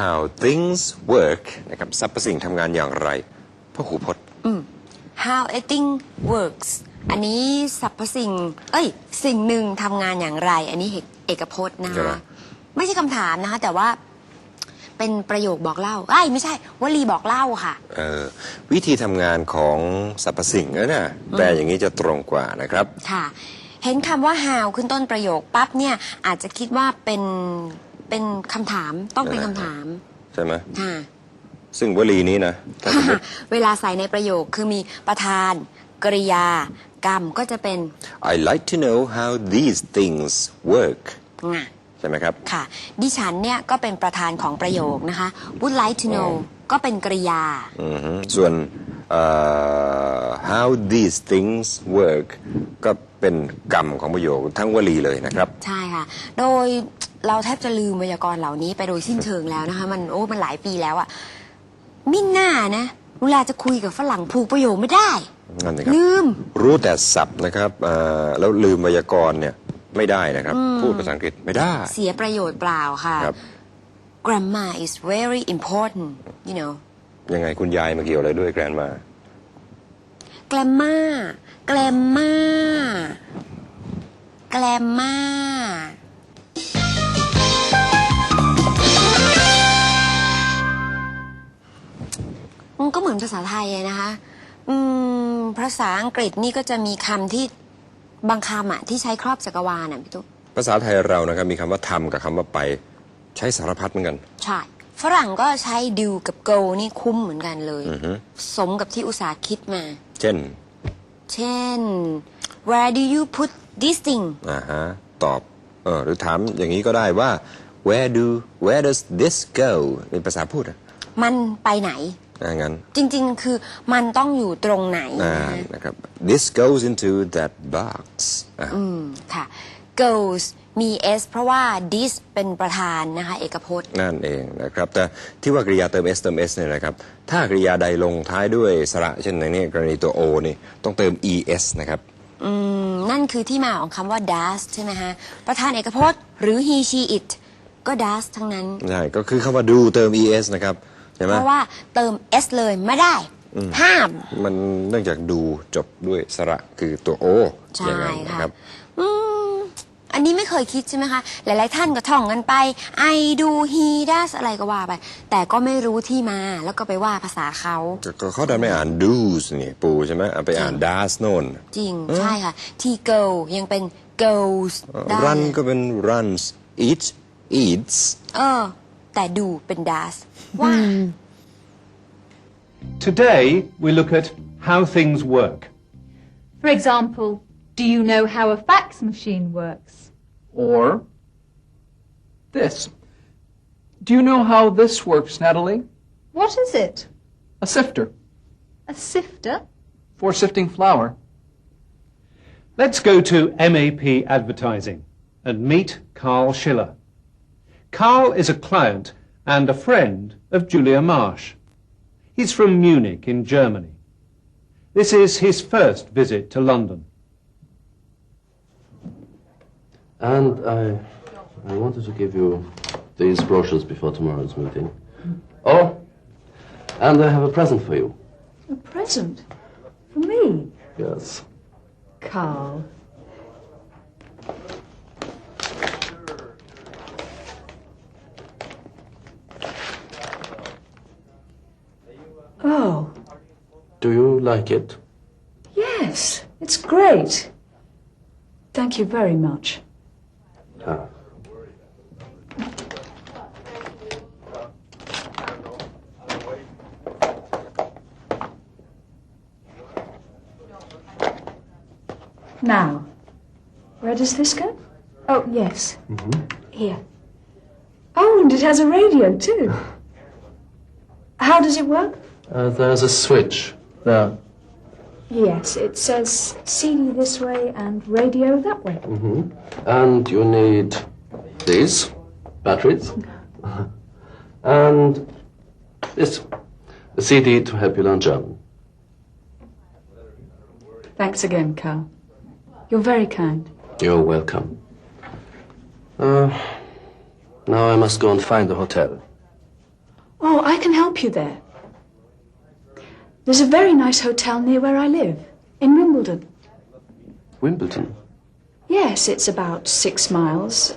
how things work นะครับสรรพสิ่งทำงานอย่างไรพหูพจน์ how a thing works อันนี้สรรพสิ่งสิ่งหนึ่งทำงานอย่างไรอันนี้เอกพจน์นะคะไม่ใช่คำถามนะคะแต่ว่าเป็นประโยคบอกเล่าไม่ใช่วลีบอกเล่าค่ะวิธีทำงานของสรรพสิ่งนะแปลอย่างนี้จะตรงกว่านะครับค่ะเห็นคำว่า how ขึ้นต้นประโยคปั๊บเนี่ยอาจจะคิดว่าเป็นคำถามต้องเป็นคำถามใช่ไหมค่ะซึ่งวลีนี้นะเวลาใส่ในประโยคคือมีประธานกริยากรรมก็จะเป็น I like to know how these things work ใช่ไหมครับค่ะดิฉันเนี่ยก็เป็นประธานของประโยคนะคะ would like to know ก็เป็นกริยาส่วนhow these things work ก็เป็นกรรมของประโยคทั้งวลีเลยนะครับใช่ค่ะโดยเราแทบจะลืมไวยากรณ์เหล่านี้ไปโดยสิ้นเชิงแล้วนะคะมันหลายปีแล้วอะมิน่านะเวลาจะคุยกับฝรั่งผูกประโยคไม่ได้ลืมรู้แต่ศัพท์นะครับแล้วลืมไวยากรณ์เนี่ยไม่ได้นะครับพูดภาษาอังกฤษไม่ได้เสียประโยชน์เปล่าค่ะ grammar is very important you know ยังไงคุณยายมาเกี่ยวอะไรด้วย grammar grammar grammar grammar มันก็เหมือนภาษาไทยนะคะภาษาอังกฤษนี่ก็จะมีคำที่บางคำที่ใช้ครอบจักรวาลพี่ตุ๊กภาษาไทยเรานะครับมีคำว่าทำกับคำว่าไปใช้สารพัดเหมือนกันใช่ฝรั่งก็ใช้ do กับ go นี่คุ้มเหมือนกันเลยสมกับที่อุตสาห์คิดมาเช่น where do you put this thing ตอบหรือถามอย่างนี้ก็ได้ว่า where does this go เป็นภาษาพูดมันไปไหนงั้นจริงๆคือมันต้องอยู่ตรงไหนนะครับ this goes into that box ค่ะ goes มี s เพราะว่า this เป็นประธานนะคะเอกพจน์นั่นเองนะครับแต่ที่ว่ากริยาเติม s เนี่ยนะครับถ้ากริยาใดลงท้ายด้วยสระเช่นในนี้กรณีตัว o นี่ต้องเติม es นะครับนั่นคือที่มาของคำว่า does ใช่ไหมฮะประธานเอกพจน์หรือ he she it ก็ does ทั้งนั้นใช่ก็คือคำว่า do เติม es นะครับเพราะว่าเติม s เลยไม่ได้ห้ามมันเนื่องจากดูจบด้วยสระคือตัว o อย่างนั้นนะครับอันนี้ไม่เคยคิดใช่ไหมคะหลายๆท่านก็ท่องกันไป I do he does อะไรก็ว่าไปแต่ก็ไม่รู้ที่มาแล้วก็ไปว่าภาษาเขาเขาดันไม่อ่าน do's นี่ปูใช่ไหมไปอ่าน does โน่นจริงใช่ค่ะที่ go ยังเป็น goes run ก็เป็น runs eat eats แต่ดูเป็น does ว่า Today we look at how things work. For example, do you know how a fax machine works? Or this. Do you know how this works, Natalie? What is it? A sifter. A sifter? For sifting flour. Let's go to MAP Advertising and meet Carl Schiller. Carl is a client and a friend of Julia Marsh. He's from Munich in Germany. This is his first visit to London. And I wanted to give you these brochures before tomorrow's meeting. Oh, and I have a present for you. A present? For me? Yes. Carl. Oh. Do you like it? Yes, it's great. Thank you very much. Now, where does this go? Oh, yes. Here. Oh, and it has a radio too. How does it work? There's a switch there. Yes, it says CD this way and radio that way. And you need these batteries. And this, the CD to help you learn German. Thanks again, Carl. You're very kind. You're welcome. Now I must go and find the hotel. Oh, I can help you there. There's a very nice hotel near where I live, in Wimbledon. Wimbledon? Yes, it's about 6 miles,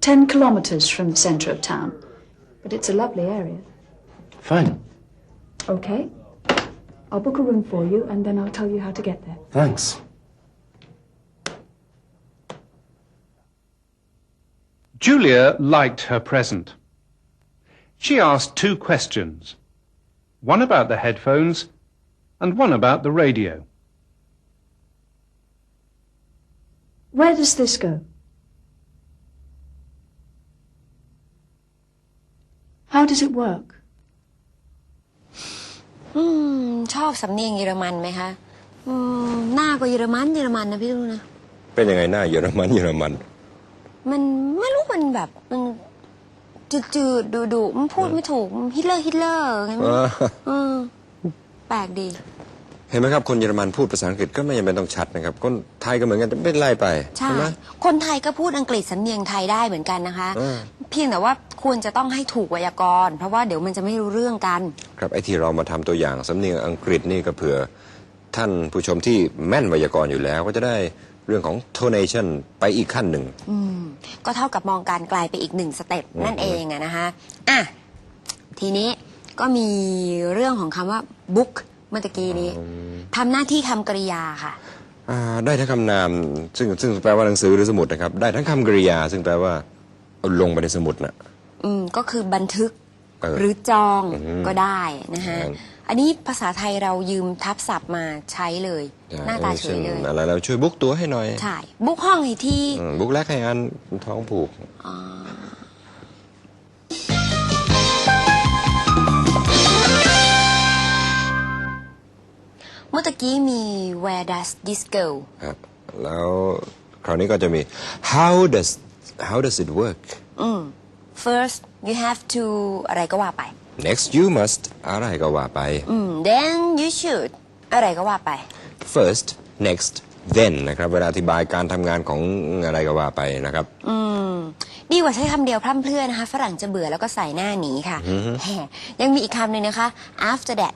10 kilometres from the centre of town. But it's a lovely area. Fine. Okay. I'll book a room for you and then I'll tell you how to get there. Thanks. Julia liked her present. She asked 2 questions, one about the headphones and one about the radio. Where does this go? How does it work? ชอบสำเนียงเยอรมันไหมคะหน้าก็เยอรมันนะพี่ลูกนะ เป็นยังไงหน้าเยอรมันมันไม่รู้มันแบบมันจืดดุมันพูดไม่ถูกฮิตเลอร์ไงมั้งแปลกดี เห็นไหมครับคนเยอรมันพูดภาษาอังกฤษก็ไม่จำเป็นต้องชัดนะครับคนไทยก็เหมือนกันไม่เป็นไรไป ใช่ ไหม คนไทยก็พูดอังกฤษสำเนียงไทยได้เหมือนกันนะคะเพียงแต่ว่าควรจะต้องให้ถูกไวยากรณ์เพราะว่าเดี๋ยวมันจะไม่รู้เรื่องกัน ครับไอ้ที่เรามาทำตัวอย่างสำเนียงอังกฤษนี่ก็เผื่อท่านผู้ชมที่แม่นไวยากรณ์อยู่แล้วก็จะได้เรื่องของ tonation ไปอีกขั้นหนึ่งก็เท่ากับมองการไกลไปอีก1 สเต็ปนั่นเองอะนะคะทีนี้ก็มีเรื่องของคำว่า book เมื่อกี้นี้ทำหน้าที่คำกริยาค่ะได้ทั้งคำนามซึ่งแปลว่าหนังสือหรือสมุดนะครับได้ทั้งคำกริยาซึ่งแปลว่าเอาลงไปในสมุดนะก็คือบันทึกหรือจองก็ได้นะฮะอันนี้ภาษาไทยเรายืมทับศัพท์มาใช้เลยหน้าตาเฉยเลยอะไรเราช่วยบุ๊กตัวให้หน่อยใช่บุ๊กห้องให้ที่บุ๊กแรกให้อันท้องผูกเมื่อกี้มี Where does this go ครับแล้วคราวนี้ก็จะมี How does it work First you have to อะไรก็ว่าไป Next you must อะไรก็ว่าไปThen you should อะไรก็ว่าไป First next then นะครับเวลาอธิบายการทำงานของอะไรก็ว่าไปนะครับดีกว่าใช้คำเดียวพร่ำเพรื่อนะคะฝรั่งจะเบื่อแล้วก็ใส่หน้าหนีค่ะยังมีอีกคำหนึ่งนะคะ after that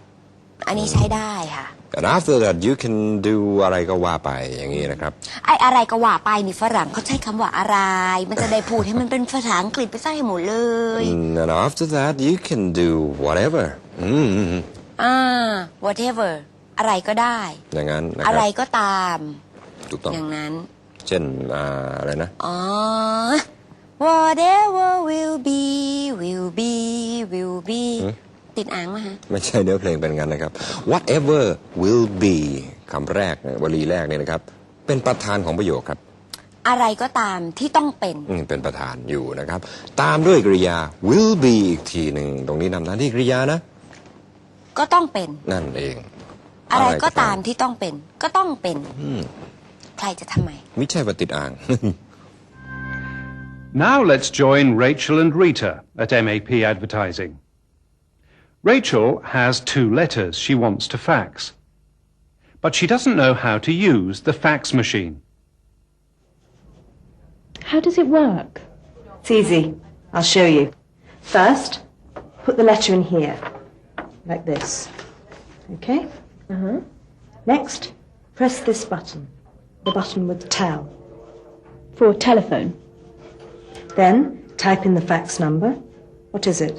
อันนี้ใช้ได้ค่ะ And after that you can do อะไรก็ว่าไปอย่างนี้นะครับอะไรก็ว่าไปนี่ฝรั่งเขาใช้คำว่าอะไรมันจะได้พูดให้มันเป็นภาษาอังกฤษไปซะให้หมดเลย And after that you can do whatever whatever อะไรก็ได้อย่างนั้นนะครับอะไรก็ตามถูกต้องอย่างนั้นเช่นอะไรนะwhatever will be ติดอ่างไหมฮะไม่ใช่เนื้อเพลงเป็นงั้นนะครับ whatever will be คำแรกวลีแรกเนี่ยนะครับเป็นประธานของประโยคครับอะไรก็ตามที่ต้องเป็นประธานอยู่นะครับตามด้วยกริยา will be อีกทีหนึ่งตรงนี้นำหน้าที่กริยานะก็ต้องเป็นนั่นเองอะไรก็ตามที่ต้องเป็นก็ต้องเป็นใครจะทำไมไม่ใช่ว่าติดอ่าง Now let's join Rachel and Rita at MAP Advertising. Rachel has 2 letters she wants to fax, but she doesn't know how to use the fax machine. How does it work? It's easy. I'll show you. First, put the letter in here, like this. Okay? Next, press this button, the button with tel. For telephone? Then, type in the fax number. What is it?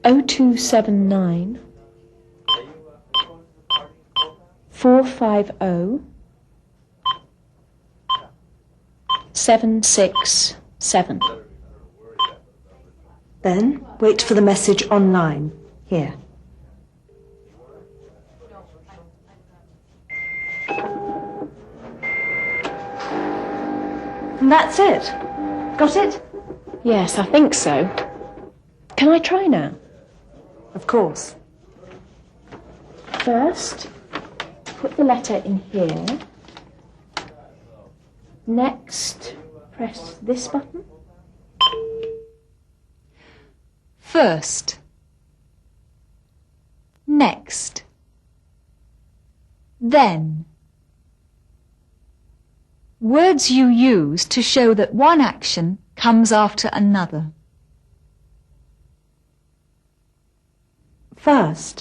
0279 450 767. Then, wait for the message online. Here. And that's it. Got it? Yes, I think so. Can I try now? Of course. First, put the letter in here. Next, press this button. First. Next. Then. Words you use to show that one action comes after another. First,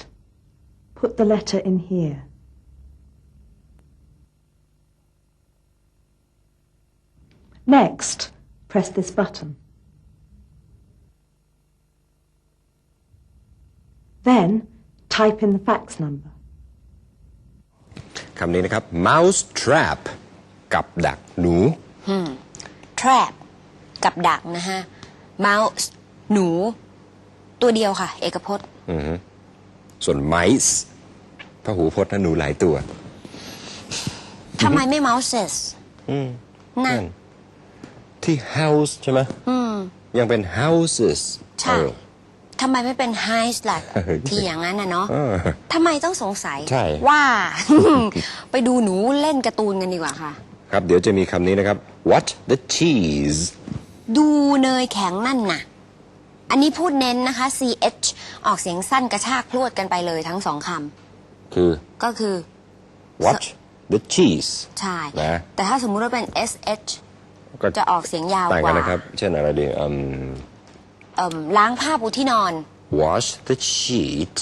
put the letter in here. Next, press this button. Then, type in the fax number. คำนี้นะครับ mouse trap กับดักหนู trap กับดักนะฮะ mouse หนู ตัวเดียวค่ะ เอกพจน์ ส่วน mice พหูพจน์นะหนูหลายตัว ทำไมไม่ mouses นั่น ที่ house ใช่ไหมยังเป็น houses ใช่ทำไมไม่เป็น highs ล่ะ ที่อย่างนั้นน่ะเนาะทำไมต้องสงสัย ใช่ ว่า ไปดูหนูเล่นการ์ตูนกันดีกว่าค่ะ ครับเดี๋ยวจะมีคำนี้นะครับ what the cheese ดูเนยแข็งนั่นน่ะ อันนี้พูดเน้นนะคะ ch ออกเสียงสั้นกระชากพรวดกันไปเลยทั้งสองคำ คือ ก็คือ what the cheese ใช่ นะ แต่ถ้าสมมุติว่าเป็น sh ก็ จะออกเสียงยาว ต่าง ก กัน ว่า นะครับ เช่นอะไรดี ล้างผ้าปูที่นอน wash the sheet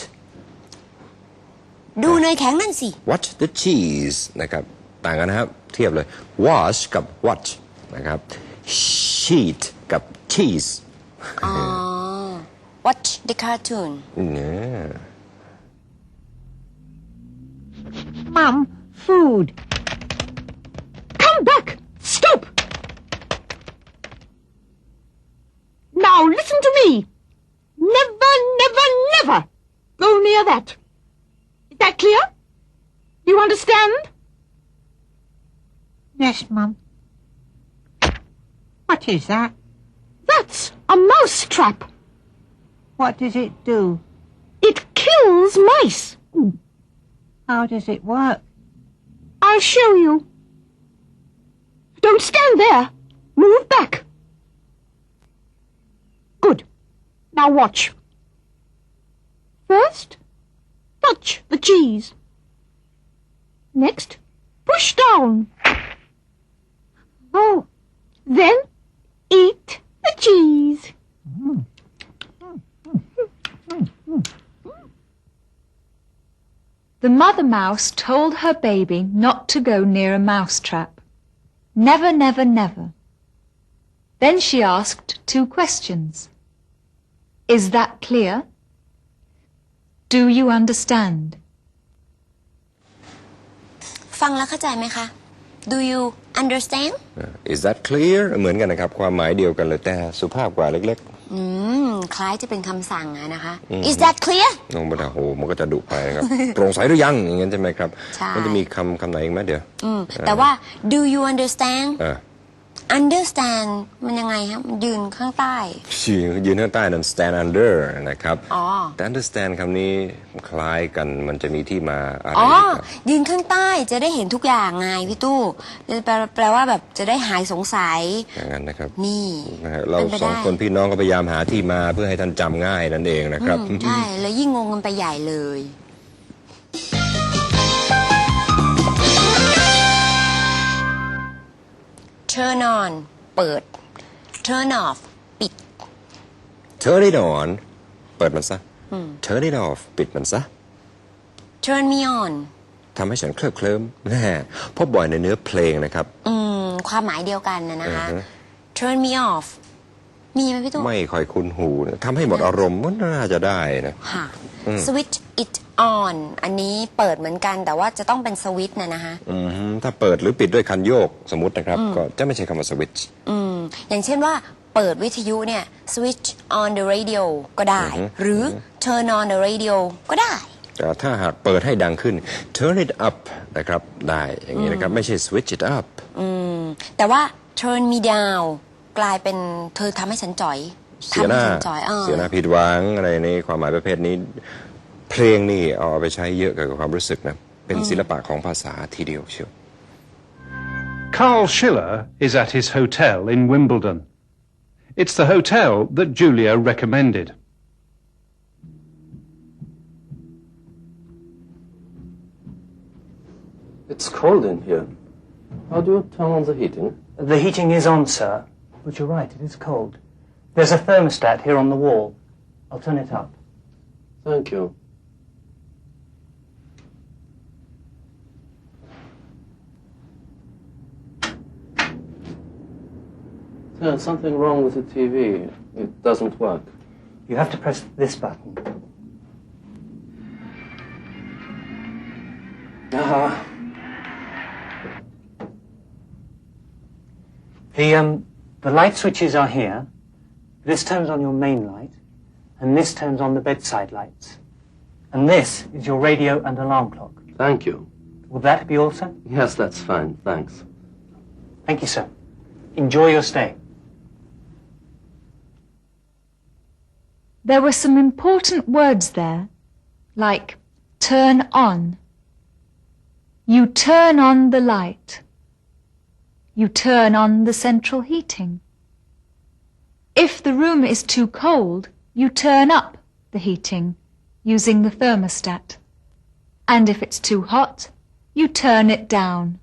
ดูเนยแข็งนั่นสิ watch the cheese นะครับต่างกันนะครับเทียบเลย wash กับ watch นะครับ sheet กับ cheese watch the cartoon เนี่ย Mum, food. Come back! Stop! Now listen to me. Never, never, never go near that. Is that clear? You understand? Yes, Mum. What is that? That's a mouse trap. What does it do? It kills mice. How does it work? I'll show you. Don't stand there. Move back. Good. Now watch. First, touch the cheese. Next, push down. Oh. Then, eat the cheese. The mother mouse told her baby not to go near a mousetrap. Never, never, never. Then she asked 2 questions. Is that clear? Do you understand? ฟังแล้วเข้าใจไหมคะ Do you understand? is that clear เหมือนกันนะครับความหมายเดียวกันเลยแต่สุภาพกว่าเล็ก คล้ายจะเป็นคำสั่งอะนะคะ Is that clear? ๆน้องบัตโหมันก็จะดุไปนะครับ โปร่งใสหรือยังอย่างนั้นใช่ไหมครับ ใช่ มันจะมีคำไหนอีกไหมเดี๋ยว แต่ว่า Do you understand? อ่า Understand มันยังไงครับมันยืนข้างใต้ ยืนข้างใต้นั้น stand under นะครับ อ๋อ แต่ understand คำนี้คล้ายกันมันจะมีที่มาอะไร อ๋อ ครับ ยืนข้างใต้จะได้เห็นทุกอย่างไงพี่ตู้แปลว่าแบบจะได้หายสงสัย อย่างนั้นนะครับ นี่ นะฮะเรา เป็นไป สอง ได้ คนพี่น้องก็พยายามหาที่มาเพื่อให้ท่านจำง่ายนั่นเองนะครับ ใช่แล้วยิ่งงงกันไปใหญ่เลย Turn on เปิด Turn off ปิด turn it on เปิดมันซะ turn it off ปิดมันซะ Turn me on ทำให้ฉันเคลิ้มแน่เพราะบ่อยในเนื้อเพลงนะครับ ความหมายเดียวกันนะคะ Turn me off มีไหมพี่ตู้ ไม่ค่อยคุ้นหูนะทำให้หมดอารมณ์มันน่าจะได้นะ ค่ะ Switch it on อันนี้เปิดเหมือนกันแต่ว่าจะต้องเป็นสวิตช์นะคะ ถ้าเปิดหรือปิดด้วยคันโยกสมมตินะครับ ก็จะไม่ใช่คำว่า switch อย่างเช่นว่าเปิดวิทยุเนี่ย switch on the radio ก็ได้ หรือ turn on the radio ก็ได้ แต่ถ้าหากเปิดให้ดังขึ้น turn it up นะครับได้อย่างนี้นะครับไม่ใช่ switch it up แต่ว่า turn me down กลายเป็นเธอทำให้ฉันจ่อย เสียหน้า ทำให้ฉันจ่อย เสียหน้าผิดหวังอะไรนี่ความหมายประเภทนี้ เพลงนี่เอาไปใช้เยอะเกี่ยวกับความรู้สึกนะเป็นศิลปะของภาษาทีเดียวเชียว Carl Schiller is at his hotel in Wimbledon. It's the hotel that Julia recommended. It's cold in here. How do you turn on the heating? The heating is on, sir. But you're right, it is cold. There's a thermostat here on the wall. I'll turn it up. Thank you. Yeah, something wrong with the TV. It doesn't work. You have to press this button. The light switches are here. This turns on your main light, and this turns on the bedside lights. And this is your radio and alarm clock. Thank you. Will that be all, sir? Yes, that's fine. Thanks. Thank you, sir. Enjoy your stay. There were some important words there, like turn on. You turn on the light. You turn on the central heating. If the room is too cold, you turn up the heating using the thermostat. And if it's too hot, you turn it down.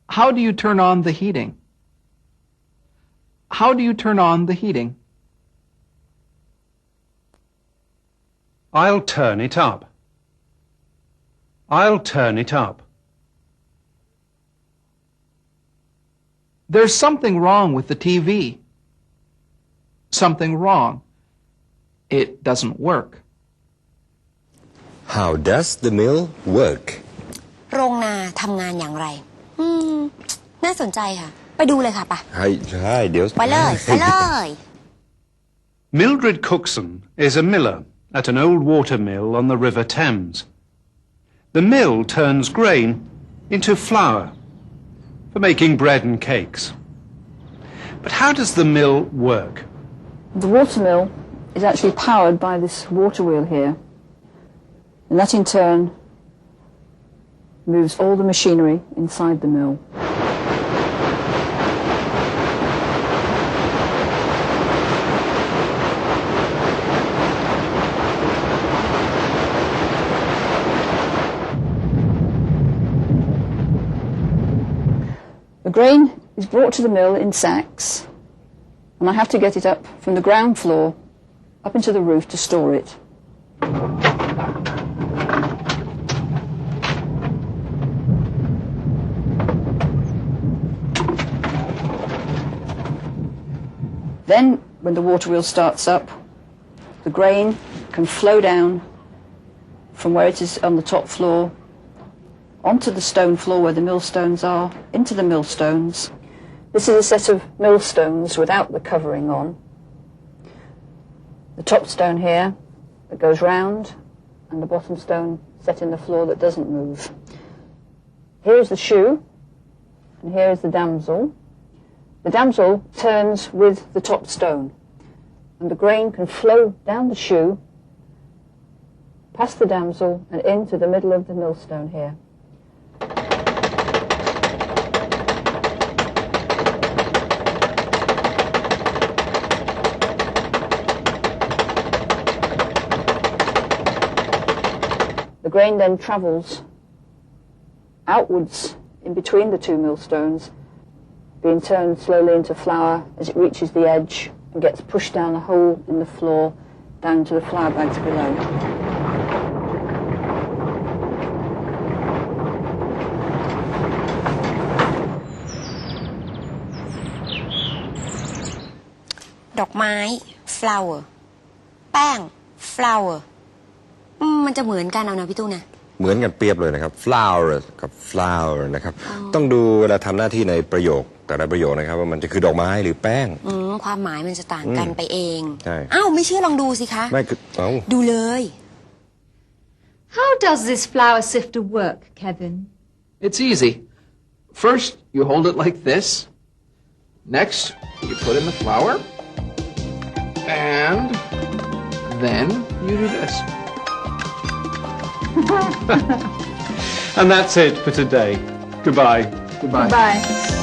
How do you turn on the heating? How do you turn on the heating? I'll turn it up. I'll turn it up. There's something wrong with the TV. Something wrong. It doesn't work. How does the mill work? โรงนาทำงานอย่างไร น่าสนใจค่ะ ไปดูเลยค่ะไป เดี๋ยว ไปเลย ไปเลย Mildred Cookson is a miller at an old water mill on the River Thames. The mill turns grain into flour for making bread and cakes. But how does the mill work? The water mill is actually powered by this water wheel here, and that in turn moves all the machinery inside the mill. The grain is brought to the mill in sacks, and I have to get it up from the ground floor up into the roof to store it. Then, when the water wheel starts up, the grain can flow down from where it is on the top floor onto the stone floor where the millstones are, into the millstones. This is a set of millstones without the covering on. The top stone here that goes round, and the bottom stone set in the floor that doesn't move. Here is the shoe, and here is the damsel. The damsel turns with the top stone, and the grain can flow down the shoe, past the damsel, and into the middle of the millstone here. The grain then travels outwards in between the two millstones, being turned slowly into flour as it reaches the edge and gets pushed down a hole in the floor down to the flour bags below. Dok mai flower แป้ง flower มันจะเหมือนกันเอานะพี่ตู้นะ เหมือนกันเปรียบเลยนะครับ flower กับ flower นะครับ ต้องดูเวลาทำหน้าที่ในประโยคแต่ละประโยคนะครับว่ามันจะคือดอกไม้หรือแป้ง ความหมายมันจะต่างกันไปเอง ใช่ อ้าวไม่เชื่อลองดูสิคะ ไม่คือดูเลย How does this flour sifter work, Kevin? It's easy. First, you hold it like this. Next, you put in the flour. And then you do this. And that's it for today. Goodbye. Goodbye. Bye.